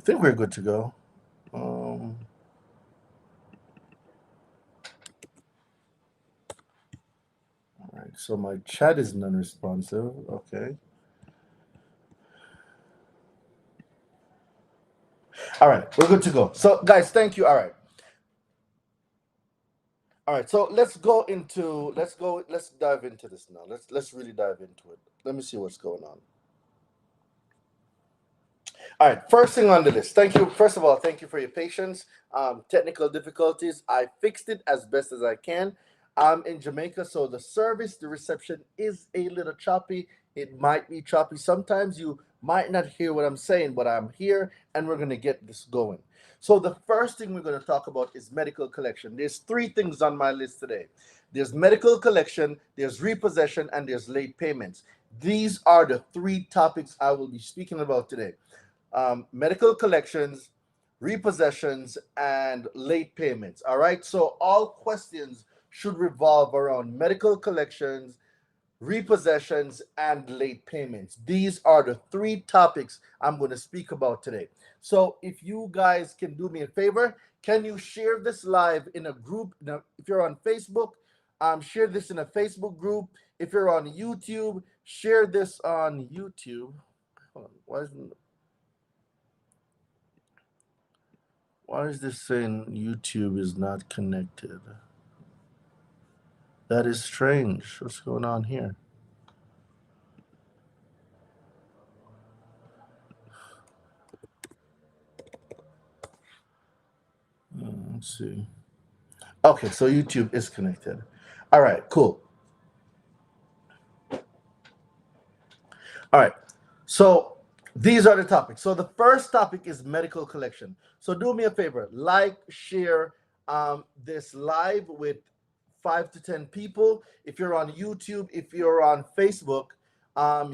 I think we're good to go. All right, so my chat is non-responsive. Okay. All right, we're good to go. So, guys, thank you. All right. All right, so let's dive into this now. Let's really dive into it. Let me see what's going on. All right, first thing on the list. Thank you. First of all, thank you for your patience. Technical difficulties. I fixed it as best as I can. I'm in Jamaica, so the service, the reception is a little choppy. It might be choppy. Sometimes you might not hear what I'm saying, but I'm here and we're going to get this going. So, the first thing we're going to talk about is medical collection. There's three things on my list today: there's medical collection, there's repossession, and there's late payments. These are the three topics I will be speaking about today: medical collections, repossessions, and late payments. All right. So all questions should revolve around medical collections, repossessions, and late payments. These are the three topics I'm going to speak about today. So if you guys can do me a favor, can you share this live in a group? Now, if you're on Facebook, share this in a Facebook group. If you're on YouTube, share this on YouTube. Hold on, why is this saying YouTube is not connected? That is strange. What's going on here? Let's see. Okay, so YouTube is connected. All right, cool. All right. So these are the topics. So the first topic is medical collection. So do me a favor, like, share this live with 5 to 10 people. If you're on YouTube, if you're on Facebook,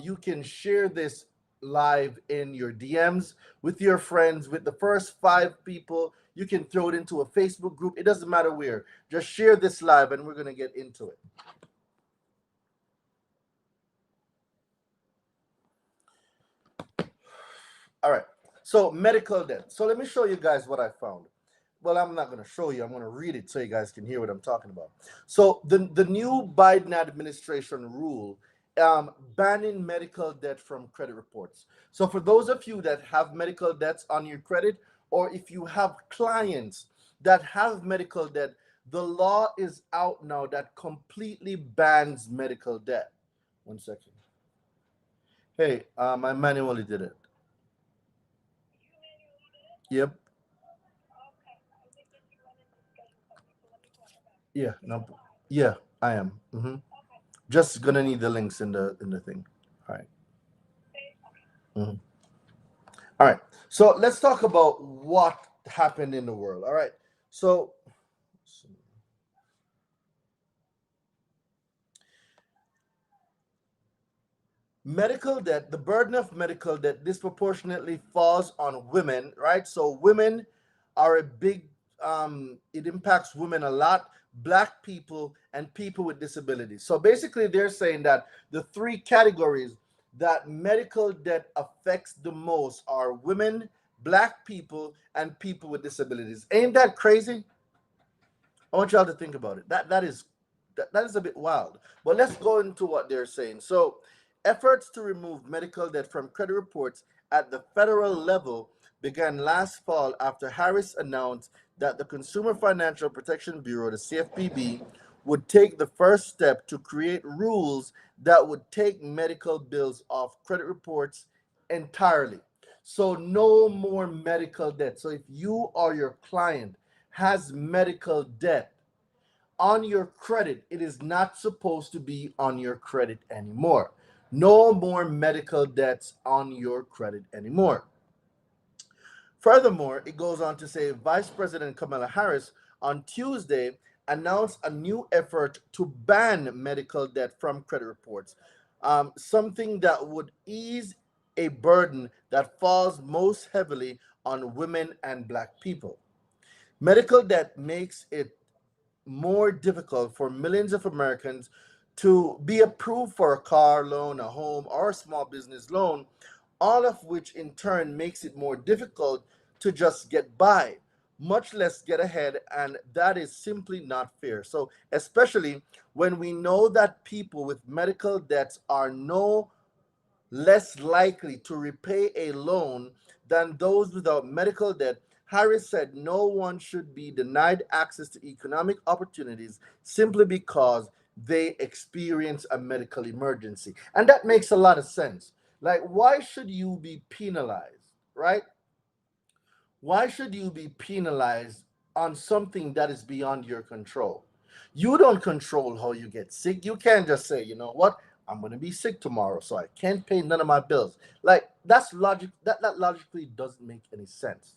you can share this live in your DMs with your friends. With the first 5 people, you can throw it into a Facebook group. It doesn't matter where. Just share this live, and we're gonna get into it. All right. So medical debt. So let me show you guys what I found. Well, I'm not going to show you. I'm going to read it so you guys can hear what I'm talking about. So the new Biden administration rule banning medical debt from credit reports. So for those of you that have medical debts on your credit, or if you have clients that have medical debt, the law is out now that completely bans medical debt. One second. Hey, I manually did it. Yep. Yeah. No. Yeah, I am. Just gonna need the links in the thing. All right. Mhm. All right. So let's talk about what happened in the world. All right. So medical debt, the burden of medical debt disproportionately falls on women, right? So women are a big, it impacts women a lot, black people, and people with disabilities. So basically, they're saying that the three categories that medical debt affects the most are women, black people, and people with disabilities. Ain't that crazy? I want y'all to think about it. That is a bit wild. But let's go into what they're saying. So, efforts to remove medical debt from credit reports at the federal level began last fall after Harris announced that the Consumer Financial Protection Bureau, the CFPB, would take the first step to create rules that would take medical bills off credit reports entirely. So, no more medical debt. So, if you or your client has medical debt on your credit, it is not supposed to be on your credit anymore. No more medical debts on your credit anymore. Furthermore, it goes on to say Vice President Kamala Harris on Tuesday announced a new effort to ban medical debt from credit reports, something that would ease a burden that falls most heavily on women and black people. Medical debt makes it more difficult for millions of Americans to be approved for a car loan, a home, or a small business loan, all of which in turn makes it more difficult to just get by, much less get ahead, and that is simply not fair. So, especially when we know that people with medical debts are no less likely to repay a loan than those without medical debt. Harris said no one should be denied access to economic opportunities simply because they experience a medical emergency. And that makes a lot of sense. Like, why should you be penalized, right? Why should you be penalized on something that is beyond your control? You don't control how you get sick. You can't just say, you know what, I'm going to be sick tomorrow, so I can't pay none of my bills. Like, that's logic. That logically doesn't make any sense.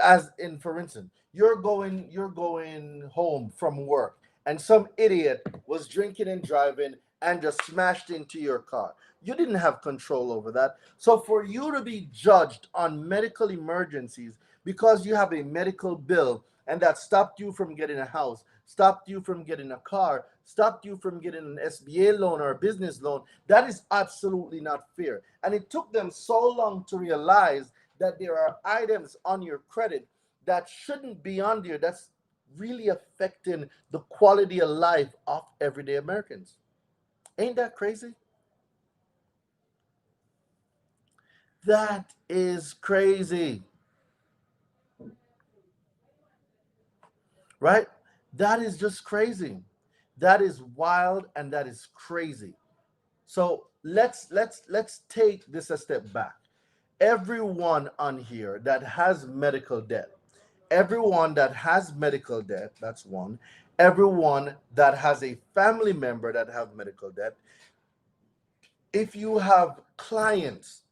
As in, for instance, you're going home from work, and some idiot was drinking and driving and just smashed into your car. You didn't have control over that. So for you to be judged on medical emergencies because you have a medical bill and that stopped you from getting a house, stopped you from getting a car, stopped you from getting an SBA loan or a business loan, that is absolutely not fair. And it took them so long to realize that there are items on your credit that shouldn't be on there, that's really affecting the quality of life of everyday Americans. Ain't that crazy? That is crazy, right? That is just crazy. That is wild and that is crazy. So let's take this a step back. Everyone on here that has medical debt, everyone that has medical debt, that's one. Everyone that has a family member that have medical debt. If you have clients,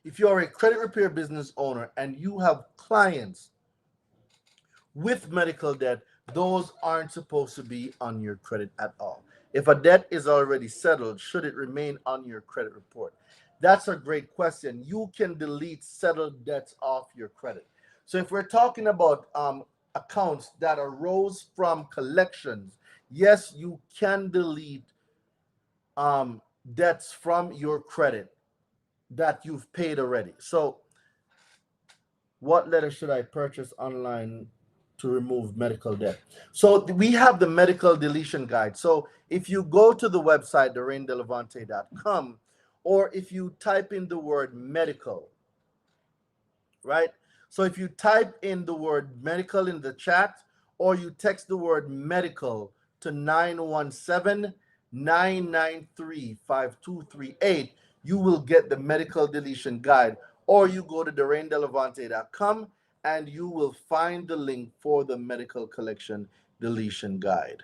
if you are a credit repair business owner and you have clients with medical debt, those aren't supposed to be on your credit at all. If a debt is already settled, should it remain on your credit report? That's a great question. You can delete settled debts off your credit. So if we're talking about accounts that arose from collections, yes, you can delete um, debts from your credit that you've paid already. So what letter should I purchase online to remove medical debt? So we have the medical deletion guide. So if you go to the website, DoreenDelevante.com, or if you type in the word medical, right? So if you type in the word medical in the chat, or you text the word medical to 917-993-5238, you will get the medical deletion guide. Or you go to DoreenDelevante.com and you will find the link for the medical collection deletion guide.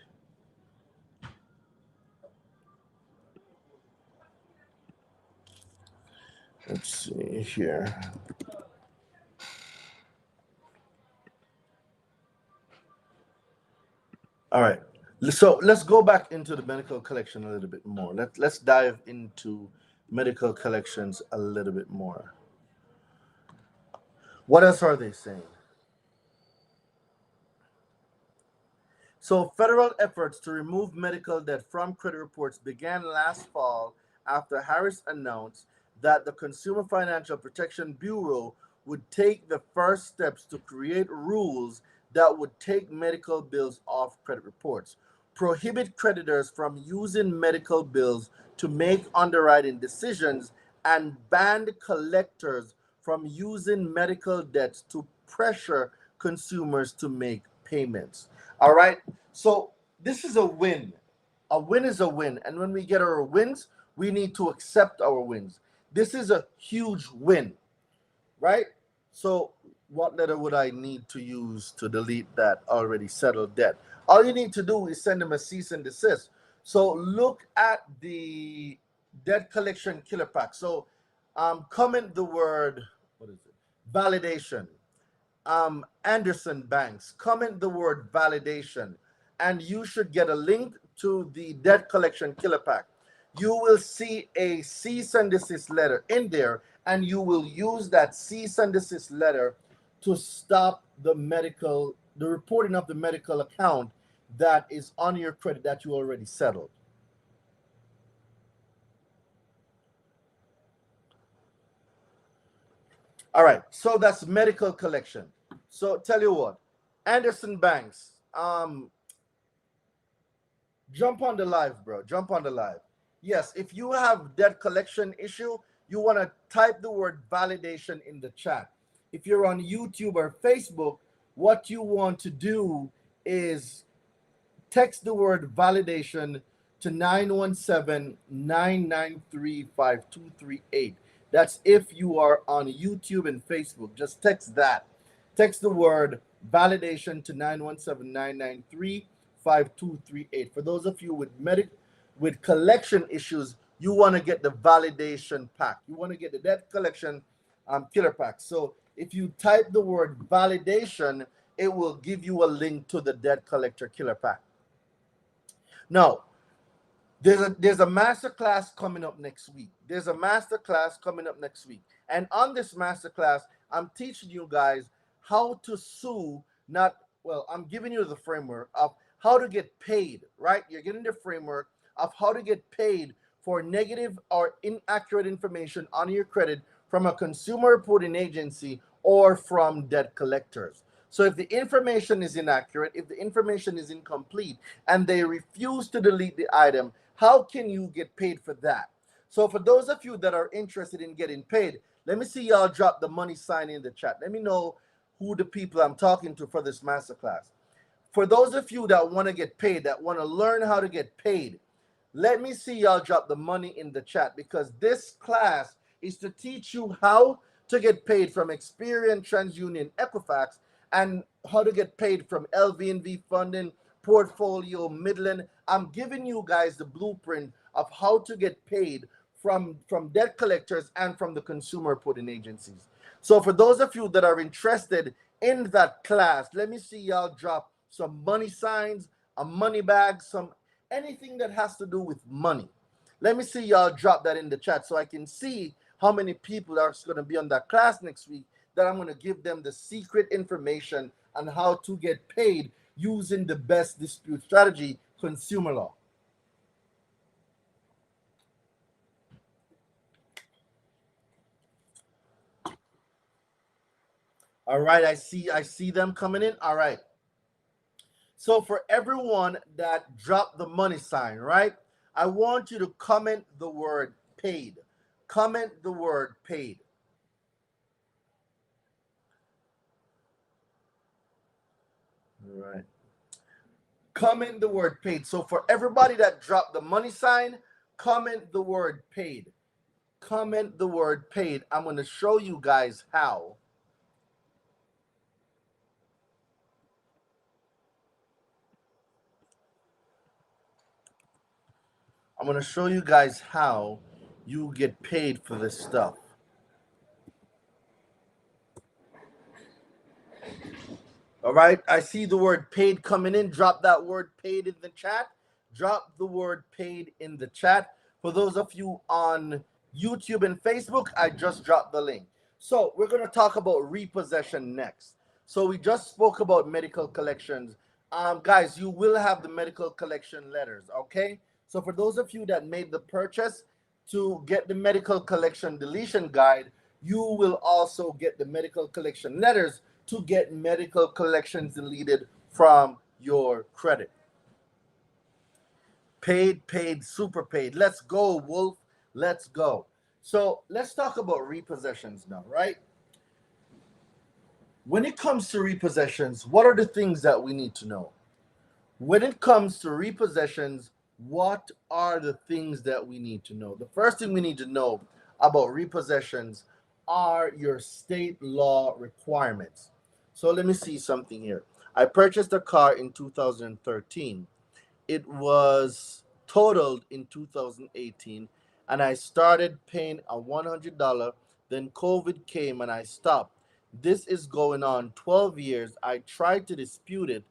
Let's see here. All right. So let's go back into the medical collection a little bit more. Let's dive into medical collections a little bit more. What else are they saying? So, federal efforts to remove medical debt from credit reports began last fall after Harris announced that the Consumer Financial Protection Bureau would take the first steps to create rules that would take medical bills off credit reports, prohibit creditors from using medical bills to make underwriting decisions, and ban collectors from using medical debts to pressure consumers to make payments. All right. So this is a win. A win is a win. And when we get our wins, we need to accept our wins. This is a huge win, right? So what letter would I need to use to delete that already settled debt? All you need to do is send them a cease and desist. So look at the debt collection killer pack. So comment the word, what is it? Validation. Anderson Banks, comment the word validation, and you should get a link to the debt collection killer pack. You will see a cease and desist letter in there, and you will use that cease and desist letter to stop the reporting of the medical account that is on your credit that you already settled. All right, so that's medical collection. So tell you what, Anderson Banks, jump on the live, bro. Jump on the live. Yes, if you have debt collection issue, you want to type the word validation in the chat. If you're on YouTube or Facebook, what you want to do is text the word validation to 917-993-5238. That's if you are on YouTube and Facebook. Just text that. Text the word validation to 917-993-5238. For those of you with collection issues, you want to get the validation pack. You want to get the debt collection killer pack. So if you type the word validation, it will give you a link to the debt collector killer pack. Now, there's a master class coming up next week. There's a master class coming up next week. And on this master class, I'm teaching you guys how to sue, not, well, I'm giving you the framework of how to get paid, right? You're getting the framework of how to get paid for negative or inaccurate information on your credit from a consumer reporting agency or from debt collectors. So if the information is inaccurate, if the information is incomplete, and they refuse to delete the item, how can you get paid for that? So for those of you that are interested in getting paid, let me see y'all drop the money sign in the chat. Let me know who the people I'm talking to for this masterclass. For those of you that want to get paid, that want to learn how to get paid, let me see y'all drop the money in the chat, because this class is to teach you how to get paid from Experian, TransUnion, Equifax, and how to get paid from LV&V Funding, Portfolio, Midland. I'm giving you guys the blueprint of how to get paid from debt collectors and from the consumer reporting agencies. So for those of you that are interested in that class, let me see y'all drop some money signs, a money bag, some anything that has to do with money. Let me see y'all drop that in the chat so I can see how many people are going to be on that class next week, that I'm going to give them the secret information on how to get paid using the best dispute strategy, consumer law. All right, I see them coming in. All right. So for everyone that dropped the money sign, right? I want you to comment the word paid. Comment the word paid. All right. Comment the word paid. So for everybody that dropped the money sign, comment the word paid. Comment the word paid. I'm going to show you guys how. I'm going to show you guys how you get paid for this stuff. All right. I see the word paid coming in. Drop that word paid in the chat. Drop the word paid in the chat. For those of you on YouTube and Facebook, I just dropped the link. So we're going to talk about repossession next. So we just spoke about medical collections. Guys, you will have the medical collection letters, okay? So for those of you that made the purchase to get the medical collection deletion guide, you will also get the medical collection letters to get medical collections deleted from your credit. Paid, paid, super paid. Let's go, Wolf. Let's go. So let's talk about repossessions now, right? When it comes to repossessions, what are the things that we need to know? When it comes to repossessions, what are the things that we need to know? The first thing we need to know about repossessions are your state law requirements. So let me see something here. I purchased a car in 2013. It was totaled in 2018, and I started paying a $100. Then COVID came and I stopped. This is going on 12 years. I tried to dispute it.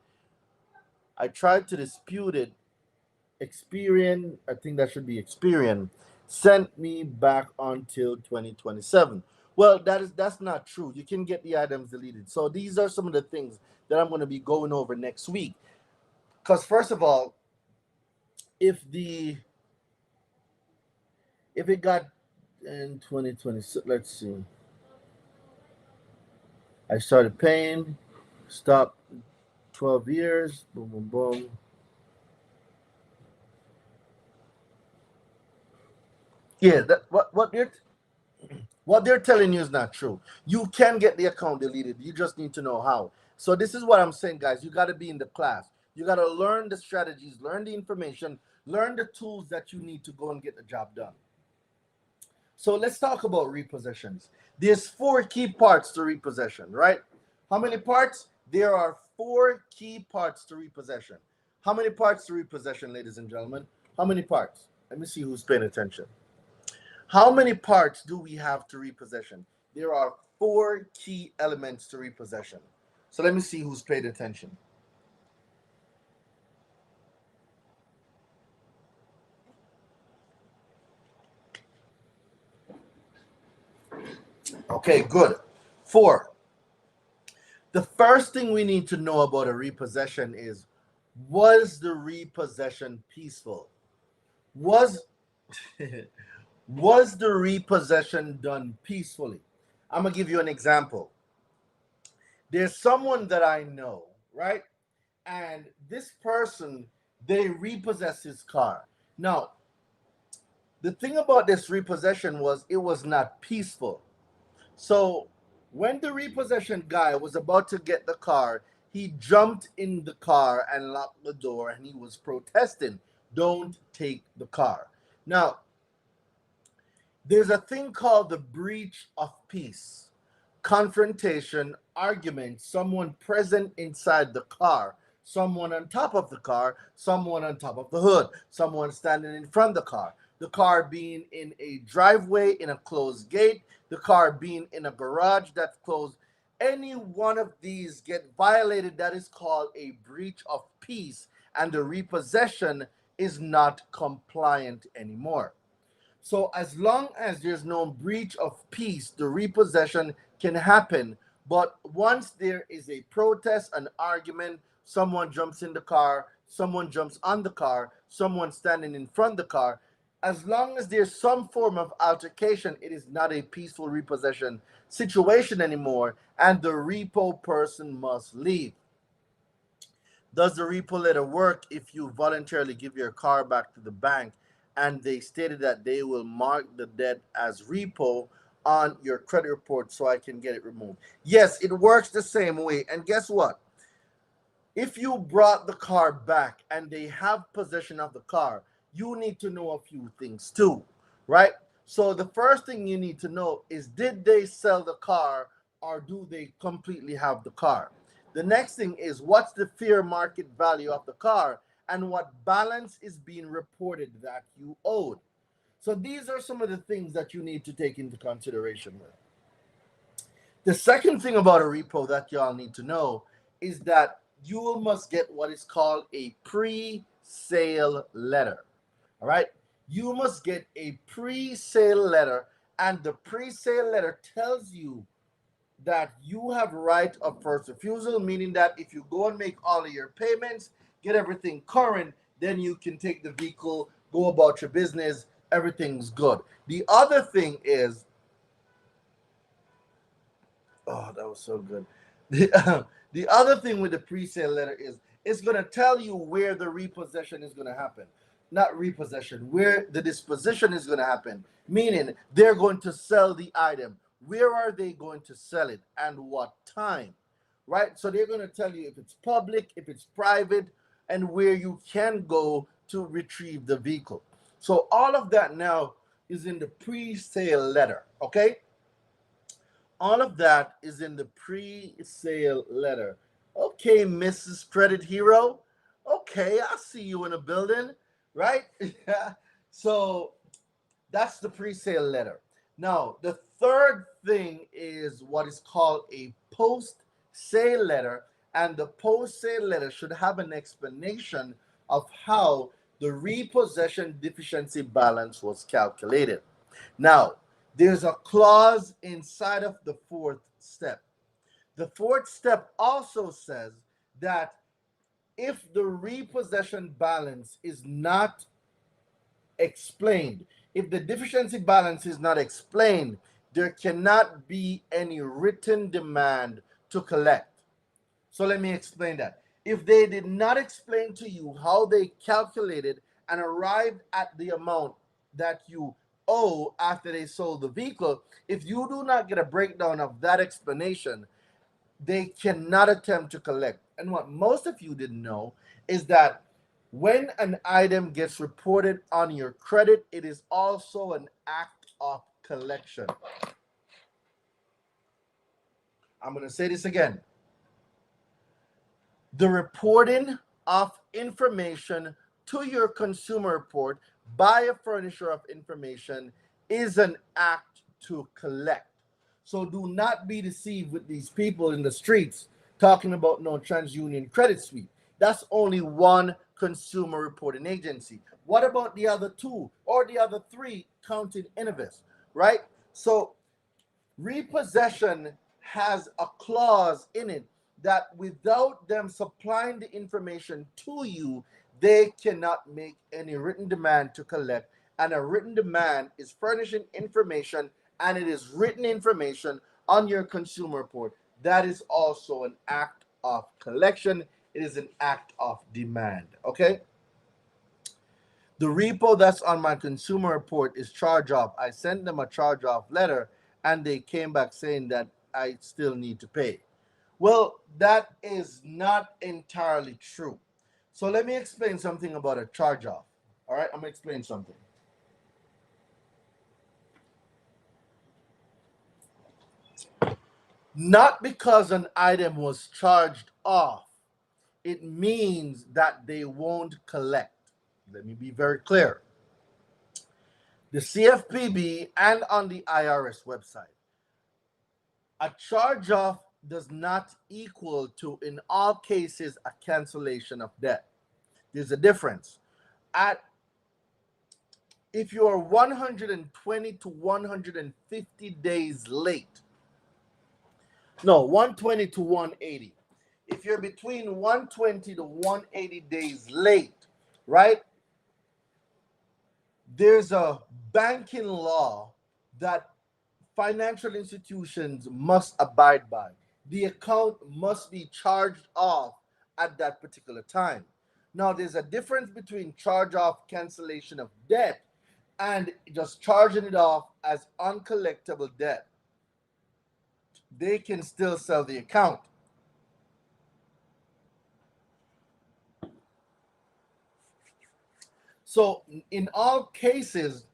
Experian, I think that should be Experian, sent me back until 2027. Well, that's not true. You can get the items deleted. So these are some of the things that I'm going to be going over next week. Because first of all, if it got in 2020, let's see. I started paying, stopped 12 years, boom, boom, boom. Yeah, what they're telling you is not true. You can get the account deleted. You just need to know how. So this is what I'm saying, guys. You got to be in the class. You got to learn the strategies, learn the information, learn the tools that you need to go and get the job done. So let's talk about repossessions. There's four key parts to repossession, right? How many parts? There are four key parts to repossession. How many parts to repossession, ladies and gentlemen? How many parts? Let me see who's paying attention. How many parts do we have to repossession? There are four key elements to repossession. So let me see who's paid attention. Okay, good. Four. The first thing we need to know about a repossession is, was the repossession peaceful? Was was the repossession done peacefully? I'm gonna give you an example. There's someone that I know, right? And this person, they repossessed his car. Now, the thing about this repossession was it was not peaceful. So when the repossession guy was about to get the car, he jumped in the car and locked the door and he was protesting, don't take the car. Now, there's a thing called the breach of peace, confrontation, argument, someone present inside the car, someone on top of the car, someone on top of the hood, someone standing in front of the car being in a driveway, in a closed gate, the car being in a garage that's closed. Any one of these get violated, that is called a breach of peace, and the repossession is not compliant anymore. So as long as there's no breach of peace, the repossession can happen. But once there is a protest, an argument, someone jumps in the car, someone jumps on the car, someone standing in front of the car, as long as there's some form of altercation, it is not a peaceful repossession situation anymore, and the repo person must leave. Does the repo letter work if you voluntarily give your car back to the bank and they stated that they will mark the debt as repo on your credit report so I can get it removed? Yes, it works the same way. And guess what? If you brought the car back and they have possession of the car, you need to know a few things too, right? So the first thing you need to know is, did they sell the car or do they completely have the car? The next thing is, what's the fair market value of the car and what balance is being reported that you owed? So these are some of the things that you need to take into consideration with. The second thing about a repo that y'all need to know is that you must get what is called a pre-sale letter. All right? You must get a pre-sale letter, and the pre-sale letter tells you that you have right of first refusal, meaning that if you go and make all of your payments, get everything current, then you can take the vehicle, go about your business, everything's good. The other thing is, oh, that was so good. The other thing with the pre-sale letter is it's going to tell you where the repossession is going to happen. Not repossession, where the disposition is going to happen. Meaning they're going to sell the item. Where are they going to sell it and what time? Right? So they're going to tell you if it's public, if it's private, and where you can go to retrieve the vehicle. So all of that now is in the pre-sale letter. Okay? All of that is in the pre-sale letter. Okay, Mrs. Credit Hero. Okay, I see you in a building, right? So that's the pre-sale letter. Now, the third thing is what is called a post-sale letter, and the post-sale letter should have an explanation of how the repossession deficiency balance was calculated. Now, there's a clause inside of the fourth step. The fourth step also says that if the repossession balance is not explained, if the deficiency balance is not explained, there cannot be any written demand to collect. So let me explain that. If they did not explain to you how they calculated and arrived at the amount that you owe after they sold the vehicle, if you do not get a breakdown of that explanation, they cannot attempt to collect. And what most of you didn't know is that when an item gets reported on your credit, it is also an act of collection. I'm going to say this again. The reporting of information to your consumer report by a furnisher of information is an act to collect. So do not be deceived with these people in the streets talking about no TransUnion Credit Suite. That's only one consumer reporting agency. What about the other two or the other three counting Innovis, right? So repossession has a clause in it that without them supplying the information to you, they cannot make any written demand to collect. And a written demand is furnishing information, and it is written information on your consumer report. That is also an act of collection. It is an act of demand. Okay? The repo that's on my consumer report is charge off. I sent them a charge off letter and they came back saying that I still need to pay. Well, that is not entirely true. So let me explain something about a charge off. All right, I'm going to explain something. Not because an item was charged off, it means that they won't collect. Let me be very clear. The CFPB and on the IRS website, a charge off does not equal to, in all cases, a cancellation of debt. There's a difference. If you are 120 to 150 days late, no, 120 to 180. If you're between 120 to 180 days late, right? There's a banking law that financial institutions must abide by. The account must be charged off at that particular time. Now, there's a difference between charge off cancellation of debt and just charging it off as uncollectible debt. They can still sell the account. So in all cases,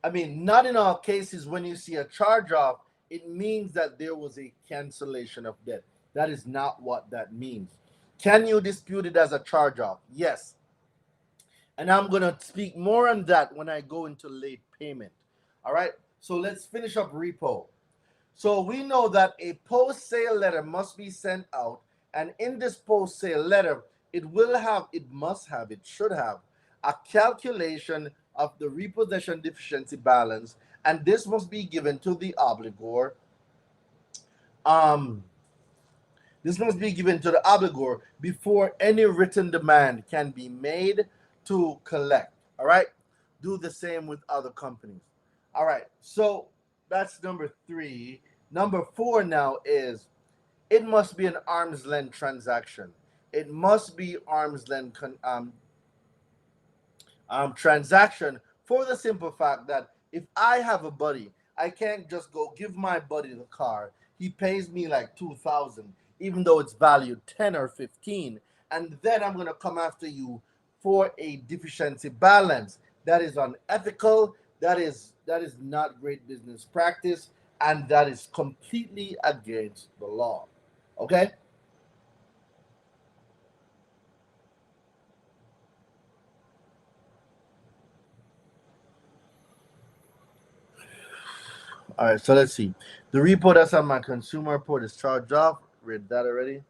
not in all cases, when you see a charge off, it means that there was a cancellation of debt. That is not what that means. Can you dispute it as a charge off? Yes. And I'm going to speak more on that when I go into late payment. All right. So let's finish up repo. So we know that a post-sale letter must be sent out. And in this post-sale letter, it should have a calculation of the repossession deficiency balance. And this must be given to the obligor. This must be given to the obligor before any written demand can be made to collect. All right. Do the same with other companies. All right. So that's number 3. Number 4 now is it must be an arm's length transaction. It must be arm's length transaction for the simple fact that if I have a buddy, I can't just go give my buddy the car. He pays me like $2,000, even though it's valued 10 or 15, and then I'm going to come after you for a deficiency balance. That is unethical. That is not great business practice, and that is completely against the law. Okay? All right, so let's see. The repo that's on my consumer report is charged off. Read that already.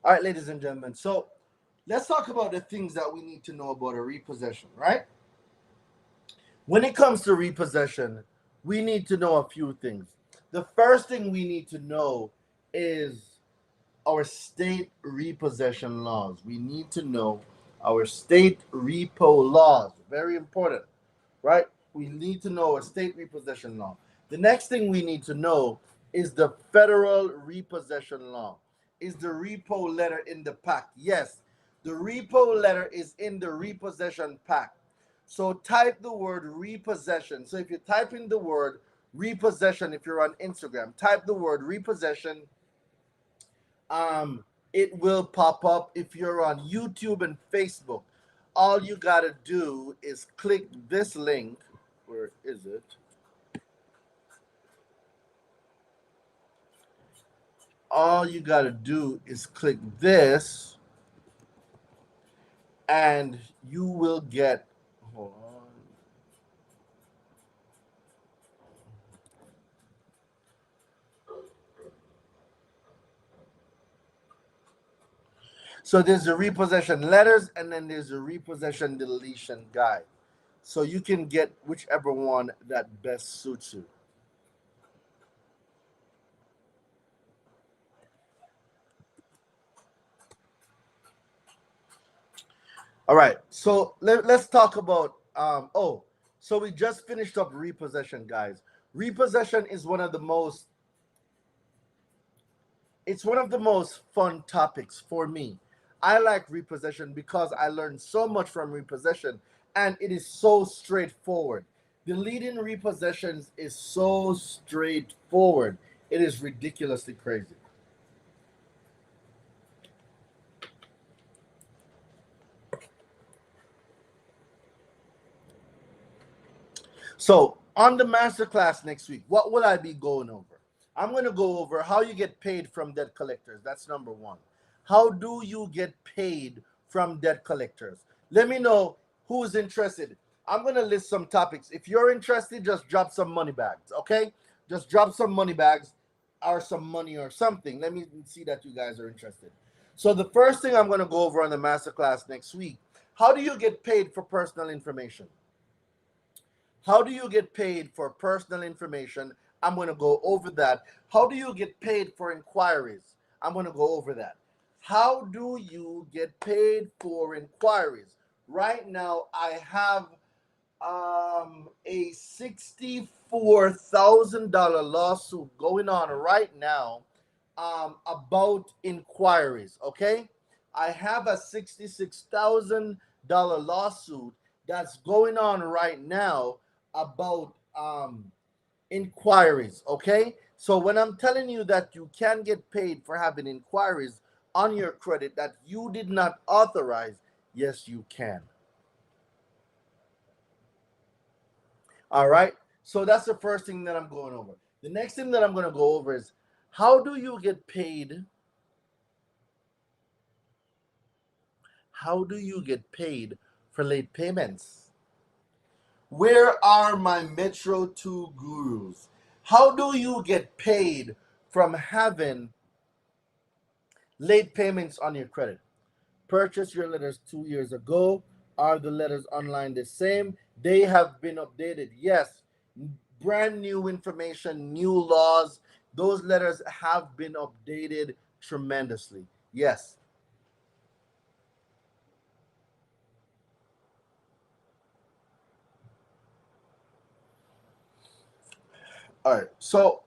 All right, ladies and gentlemen. So let's talk about the things that we need to know about a repossession, right? When it comes to repossession, we need to know a few things. The first thing we need to know is our state repossession laws. We need to know our state repo laws. Very important, right? We need to know our state repossession law. The next thing we need to know is the federal repossession law. Is the repo letter in the pack? Yes, the repo letter is in the repossession pack. So type the word repossession. So if you type in the word repossession, if you're on Instagram, type the word repossession. Um, it will pop up. If you're on YouTube and Facebook, all you gotta do is click this link. Where is it? All you got to do is click this and you will get, hold on. So there's a repossession letters and then there's a repossession deletion guide. So you can get whichever one that best suits you. All right. So let's talk about so we just finished up repossession, guys. Repossession is one of the most fun topics for me. I like repossession because I learned so much from repossession and it is so straightforward. Deleting repossessions is so straightforward. It is ridiculously crazy. So, on the masterclass next week, what will I be going over? I'm going to go over how you get paid from debt collectors. That's number one. How do you get paid from debt collectors? Let me know who's interested. I'm going to list some topics. If you're interested, just drop some money bags, okay? Just drop some money bags or some money or something. Let me see that you guys are interested. So, the first thing I'm going to go over on the masterclass next week, how do you get paid for personal information? How do you get paid for personal information? I'm going to go over that. How do you get paid for inquiries? I'm going to go over that. How do you get paid for inquiries? Right now, I have a $64,000 lawsuit going on right now about inquiries. Okay, I have a $66,000 lawsuit that's going on right now about inquiries. Okay, so when I'm telling you that you can get paid for having inquiries on your credit that you did not authorize, yes, you can. All right. So that's the first thing that I'm going over. The next thing that I'm going to go over is how do you get paid? How do you get paid for late payments? Where are my Metro 2 gurus? How do you get paid from having late payments on your credit? Purchase your letters 2 years ago. Are the letters online the same? They have been updated. Yes. Brand new information, new laws. Those letters have been updated tremendously. Yes. All right. So,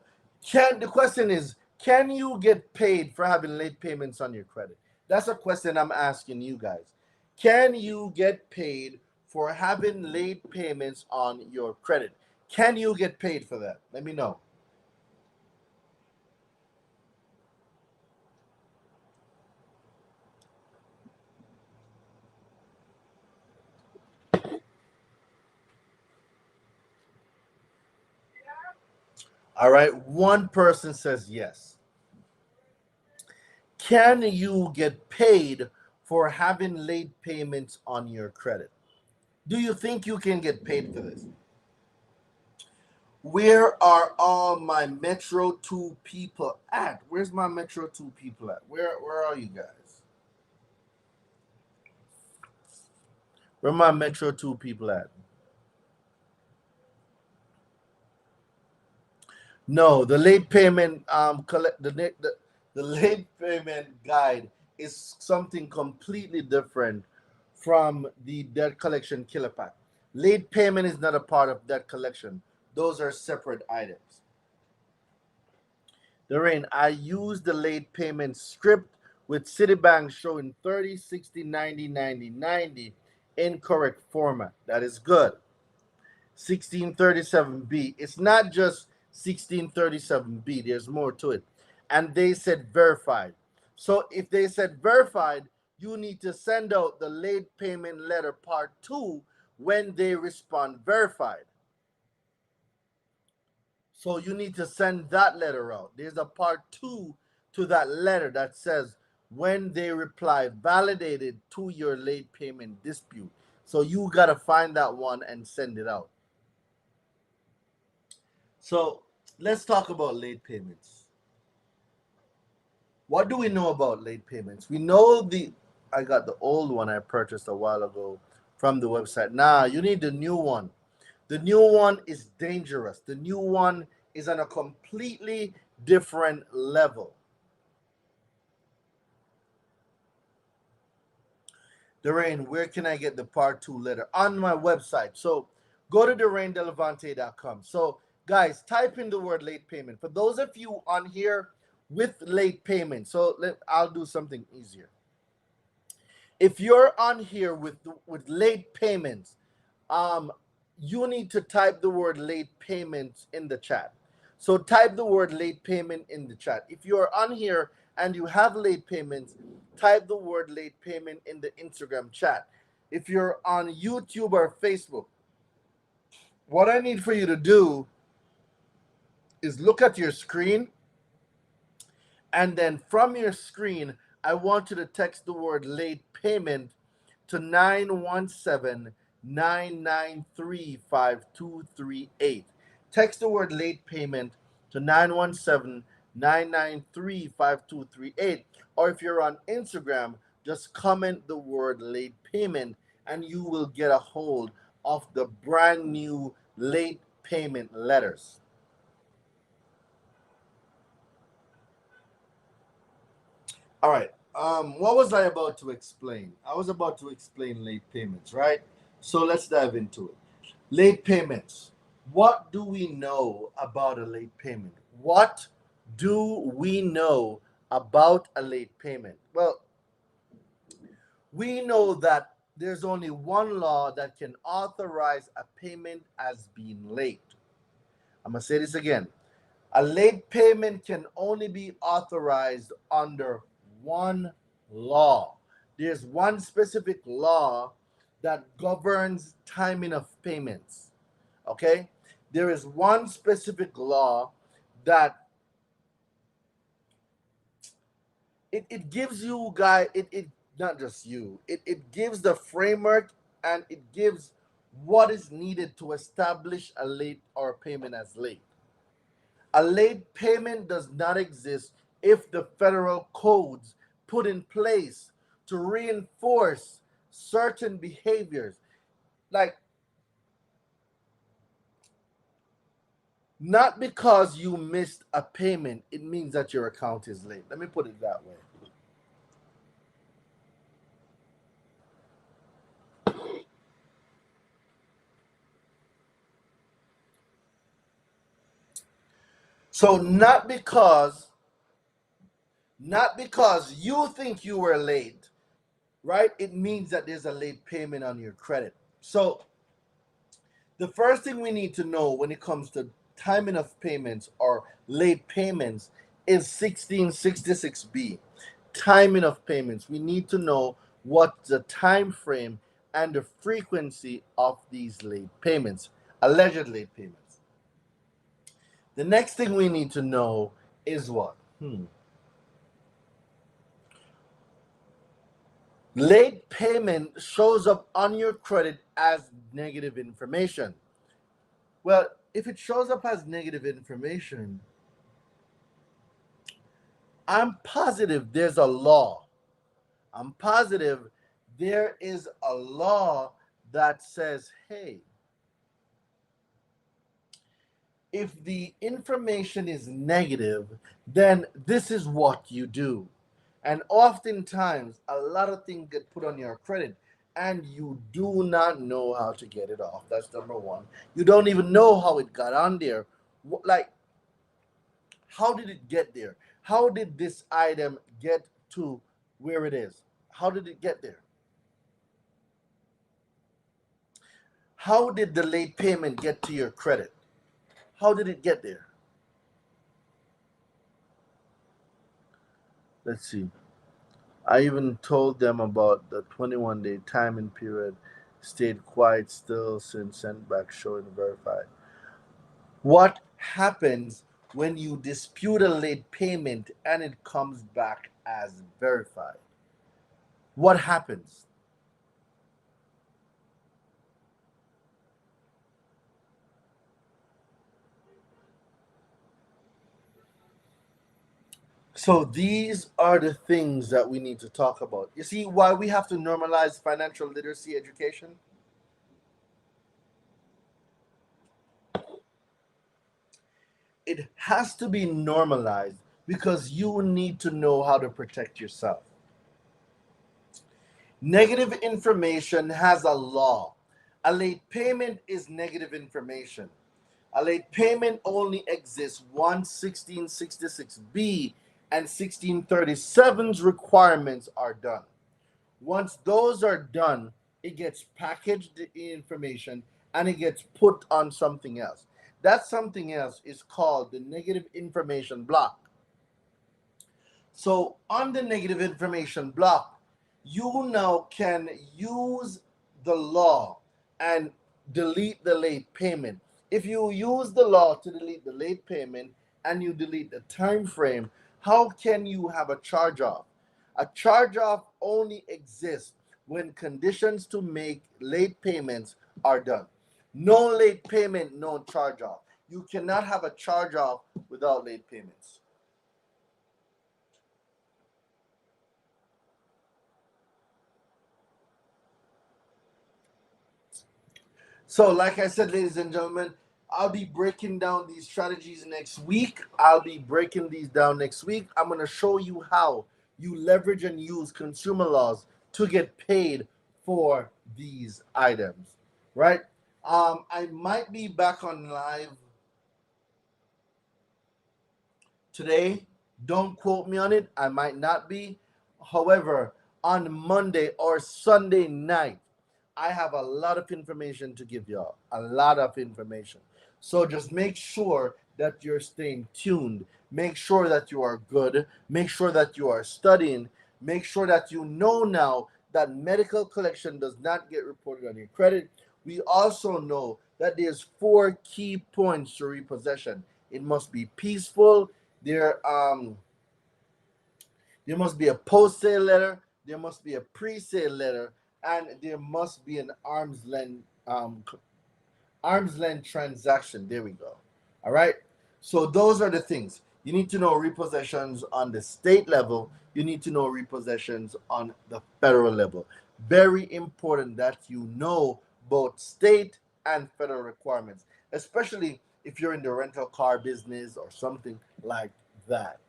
can the question is, can you get paid for having late payments on your credit? That's a question I'm asking you guys. Can you get paid for having late payments on your credit? Can you get paid for that? Let me know. All right. One person says yes. Can you get paid for having late payments on your credit? Do you think you can get paid for this? Where are all my Metro 2 people at? Where's my Metro 2 people at? Where are you guys? Where my Metro 2 people at? No, the late payment collect the late payment guide is something completely different from the debt collection killer pack. Late payment is not a part of debt collection. Those are separate items. Doreen, I used the late payment script with Citibank showing 30, 60, 90, 90, 90 incorrect format. That is good. 1637B. It's not just 1637B, there's more to it. And they said verified. So if they said verified, you need to send out the late payment letter part 2 when they respond verified. So you need to send that letter out. There's a part 2 to that letter that says when they reply validated to your late payment dispute. So you got to find that one and send it out. So let's talk about late payments. What do we know about late payments? We know I got the old one I purchased a while ago from the website. Nah, you need the new one. The new one is dangerous. The new one is on a completely different level. Doreen, where can I get the part 2 letter? On my website. So go to DoreenDelevante.com. So guys, type in the word late payment. For those of you on here with late payment, so I'll do something easier. If you're on here with late payments, you need to type the word late payments in the chat. So type the word late payment in the chat. If you're on here and you have late payments, type the word late payment in the Instagram chat. If you're on YouTube or Facebook, what I need for you to do is look at your screen, and then from your screen, I want you to text the word late payment to 917-993-5238. Text the word late payment to 917-993-5238. Or if you're on Instagram, just comment the word late payment and you will get a hold of the brand new late payment letters. All right. What was I about to explain? I was about to explain late payments, right? So let's dive into it. Late payments. What do we know about a late payment? What do we know about a late payment? Well, we know that there's only one law that can authorize a payment as being late. I'm going to say this again. A late payment can only be authorized under one law. There's one specific law that governs timing of payments. Okay? There is one specific law that it gives you guys, it not just you, it gives the framework and it gives what is needed to establish a late or a payment as late. A late payment does not exist if the federal codes put in place to reinforce certain behaviors. Like, not because you missed a payment, it means that your account is late. Let me put it that way. So not because you think you were late, right? It means that there's a late payment on your credit. So the first thing we need to know when it comes to timing of payments or late payments is 1666B. Timing of payments. We need to know what the time frame and the frequency of these late payments, alleged late payments. The next thing we need to know is what? Late payment shows up on your credit as negative information. Well, if it shows up as negative information, I'm positive there's a law. I'm positive there is a law that says, hey, if the information is negative, then this is what you do. And oftentimes, a lot of things get put on your credit. and you do not know how to get it off. That's number one. You don't even know how it got on there. Like, how did it get there? How did this item get to where it is? How did it get there? How did the late payment get to your credit? How did it get there? Let's see. I even told them about the 21-day timing period, stayed quiet still since sent back showing verified. What happens when you dispute a late payment and it comes back as verified? What happens? So these are the things that we need to talk about. You see why we have to normalize financial literacy education? It has to be normalized because you need to know how to protect yourself. Negative information has a law. A late payment is negative information. A late payment only exists once 1666B and 1637's requirements are done. Once those are done, it gets packaged the information and it gets put on something else. That something else is called the negative information block. So on the negative information block, you now can use the law and delete the late payment. If you use the law to delete the late payment and you delete the time frame, how can you have a charge off? A charge off only exists when conditions to make late payments are done. No late payment, no charge off. You cannot have a charge off without late payments. So, like I said, ladies and gentlemen, I'll be breaking down these strategies next week. I'll be breaking these down next week. I'm going to show you how you leverage and use consumer laws to get paid for these items, right? I might be back on live today. Don't quote me on it. I might not be. However, on Monday or Sunday night, I have a lot of information to give y'all. A lot of information. So just make sure that you're staying tuned. Make sure that you are good. Make sure that you are studying. Make sure that you know now that medical collection does not get reported on your credit. We also know that there's four key points to repossession. It must be peaceful. There must be a post sale letter, there must be a pre sale letter, and there must be an arm's length transaction. There we go. All right. So those are the things. You need to know repossessions on the state level. You need to know repossessions on the federal level. Very important that you know both state and federal requirements, especially if you're in the rental car business or something like that.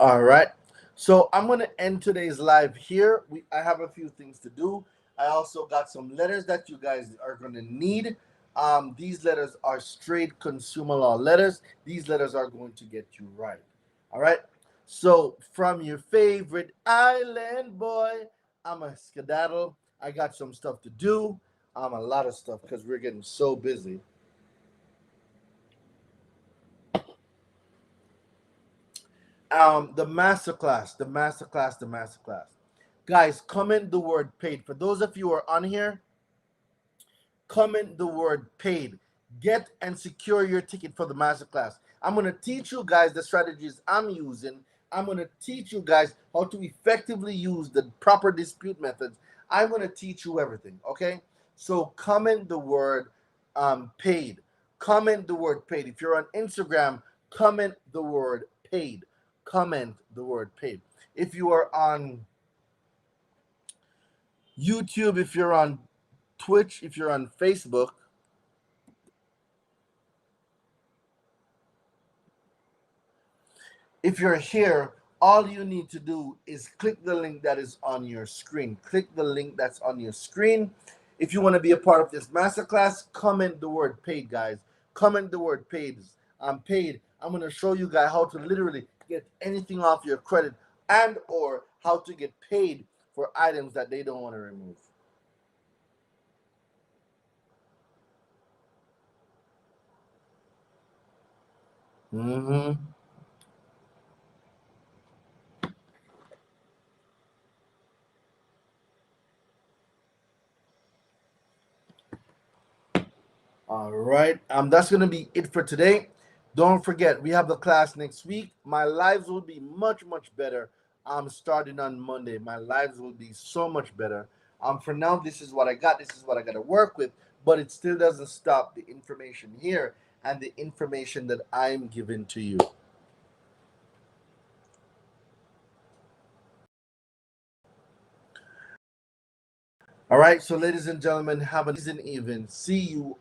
All right. So I'm gonna end today's live here. I have a few things to do. I also got some letters that you guys are gonna need. These letters are straight consumer law letters. These letters are going to get you right. All right. So from your favorite island boy, I'm a skedaddle. I got some stuff to do. A lot of stuff because we're getting so busy. The masterclass. Guys, comment the word paid. For those of you who are on here, comment the word paid. Get and secure your ticket for the masterclass. I'm going to teach you guys the strategies I'm using. I'm going to teach you guys how to effectively use the proper dispute methods. I'm going to teach you everything, okay? So comment the word paid. Comment the word paid. If you're on Instagram, comment the word paid. Comment the word paid. If you are on YouTube, if you're on Twitch, if you're on Facebook, If you're here, all you need to do is click the link that is on your screen. Click the link that's on your screen. If you want to be a part of this masterclass, comment the word paid, guys. Comment the word paid. I'm paid. I'm going to show you guys how to literally get anything off your credit, and or how to get paid for items that they don't want to remove. Mm-hmm. All right. That's gonna be it for today. Don't forget, we have the class next week. My lives will be much, much better. I'm starting on Monday. My lives will be so much better. For now, this is what I got. This is what I got to work with. But it still doesn't stop the information here and the information that I'm giving to you. All right. So, ladies and gentlemen, have an amazing evening. See you